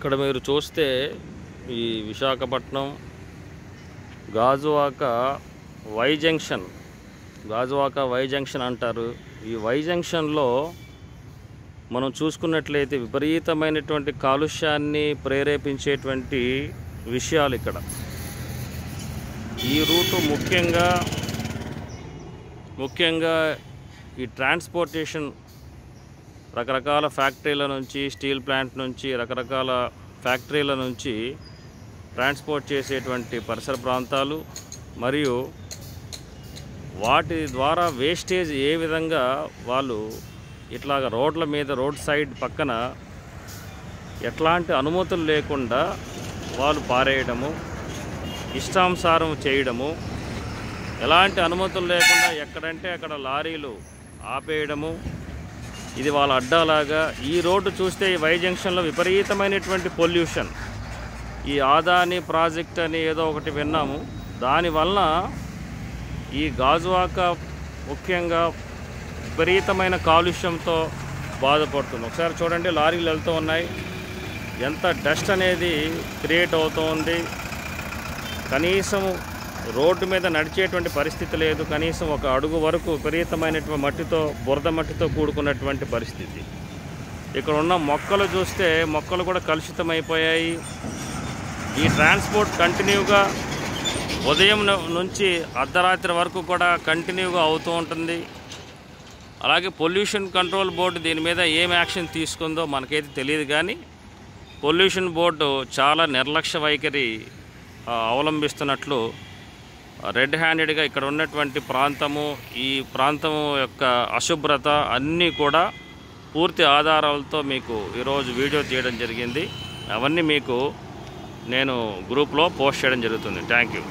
ఇక్కడ మీరు చూస్తే ఈ Visakhapatnam Gajuwaka Y junction, Gajuwaka Y junction అంటారు. ఈ వై జంక్షన్లో మనం చూసుకున్నట్లయితే విపరీతమైనటువంటి కాలుష్యాన్ని ప్రేరేపించేటువంటి విషయాలు ఇక్కడ. ఈ రూటు ముఖ్యంగా ఈ ట్రాన్స్పోర్టేషన్ రకరకాల ఫ్యాక్టరీల నుంచి, స్టీల్ ప్లాంట్ నుంచి, రకరకాల ఫ్యాక్టరీల నుంచి ట్రాన్స్పోర్ట్ చేసేటువంటి పరిసర ప్రాంతాలు మరియు వాటి ద్వారా వేస్టేజ్ ఏ విధంగా వాళ్ళు ఇట్లాగ రోడ్ల మీద, రోడ్ సైడ్ పక్కన ఎట్లాంటి అనుమతులు లేకుండా వాళ్ళు పారేయడము, ఇష్టానుసారం చేయడము, ఎలాంటి అనుమతులు లేకుండా ఎక్కడంటే అక్కడ లారీలు ఆపేయడము, ఇది వాళ్ళ అడ్డాలాగా. ఈ రోడ్డు చూస్తే ఈ వై జంక్షన్లో విపరీతమైనటువంటి పొల్యూషన్. ఈ ఆదాని ప్రాజెక్ట్ అని ఏదో ఒకటి విన్నాము, దానివల్ల ఈ గాజువాక ముఖ్యంగా విపరీతమైన కాలుష్యంతో బాధపడుతుంది. ఒకసారి చూడండి, లారీలు వెళ్తూ ఉన్నాయి, ఎంత డస్ట్ అనేది క్రియేట్ అవుతూ ఉంది. కనీసం రోడ్డు మీద నడిచేటువంటి పరిస్థితి లేదు, కనీసం ఒక అడుగు వరకు విపరీతమైనటువంటి మట్టితో, బురద మట్టితో కూడుకున్నటువంటి పరిస్థితి. ఇక్కడ ఉన్న మొక్కలు చూస్తే మొక్కలు కూడా కలుషితమైపోయాయి. ఈ ట్రాన్స్పోర్ట్ కంటిన్యూగా ఉదయం నుంచి అర్ధరాత్రి వరకు కూడా కంటిన్యూగా అవుతూ ఉంటుంది. అలాగే పొల్యూషన్ కంట్రోల్ బోర్డు దీని మీద ఏం యాక్షన్ తీసుకుందో మనకైతే తెలియదు, కానీ పొల్యూషన్ బోర్డు చాలా నిర్లక్ష్య వైఖరి అవలంబిస్తున్నట్లు రెడ్ హ్యాండెడ్గా ఇక్కడ ఉన్నటువంటి ప్రాంతము, ఈ ప్రాంతము యొక్క అశుభ్రత అన్నీ కూడా పూర్తి ఆధారాలతో మీకు ఈరోజు వీడియో తీయడం జరిగింది. అవన్నీ మీకు నేను గ్రూప్లో పోస్ట్ చేయడం జరుగుతుంది. Thank you.